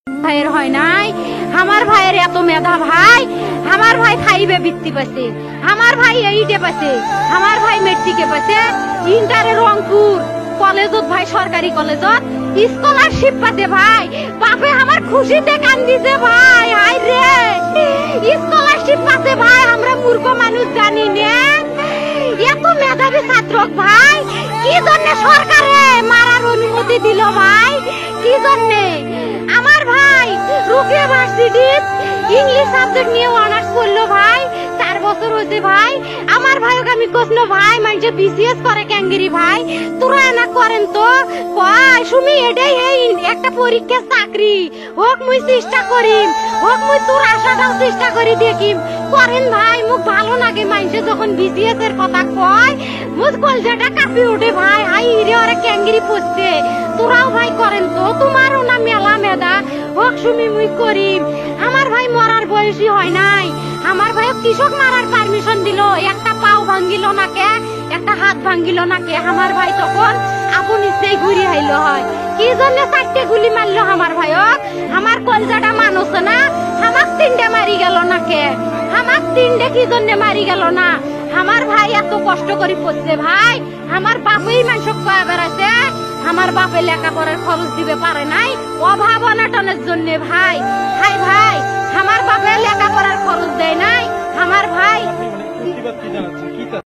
ভাইয়ের হয় নাই, আমার ভাইয়ের এত মেধা ভাই, আমার ভাই খাইবে বৃত্তি পাচ্ছে, আমার ভাই এইটে পাচ্ছে, আমার ভাই মেট্রিকে পাচ্ছে, ইন্টারে রংপুর কলেজত ভাই সরকারি কলেজত স্কলারশিপ পাচ্ছে ভাই, বাপে আমার খুশিতে কান্দিছে ভাই, হাই রে স্কলারশিপ পাচ্ছে ভাই, আমরা মূর্খ মানুষ জানি না এত মেধাবী ছাত্র ভাই, কি জন্য সরকারে মারার অনুমতি দিল ভাই, কি জন্য? আমার ভাই রুকিয়া ভার্সিটি ইংলিশ সাবজেক্ট নিয়ে অনার্স করলো ভাই, 4 বছর হয়েছে ভাই, আমার ভাইকে আমি কইছিল ভাই মানে বিসিএস করে ক্যাঙ্গেরি ভাই, তোরা না করেন তো কয় সুমি এটাই এই একটা পরীক্ষা চাকরি হোক মুই চেষ্টা করিম, হোক মুই তোর আশাটাও চেষ্টা করি দেখিম, করেন ভাই মুখ ভালো লাগে মানুষে যখন বিসিএস এর কথা কয় মুখ কলজাটা কাঁপি উঠে ভাই, হাই রে ওরা ক্যাঙ্গেরি পড়ছে, তোরাও ভাই করেন তো, তোমারও না মেলা মেধা হোক সুমি মুই করিম। আমার ভাই মরার বয়সী হয় নাই, আমার ভাই কৃষক মারার পারমিশন দিল, একটা পাও ভাঙ্গিল না কে, একটা হাত ভাঙ্গিল না কে, আমার ভাই তখন আপন ইচ্ছেই ঘুরি আইলো হয়, কি জন্য 4টে গুলি মারলো আমার ভাইক, আমার কলজাটা মানুষ না, আমার 3টে মারি গেল না কে, আমার 3টে কি জন্য মারি গেল না, আমার ভাই এত কষ্ট করে পড়ছে ভাই, আমার বাপই মানুষ কয়ে বেড়াচ্ছে, আমার বাপে লেখাপড়ার খরচ দিবে পারে নাই অভাব অনাটনের জন্য ভাই, হাই ভাই আমার বাপে লেখাপড়ার খরচ দেয় নাই, আমার ভাই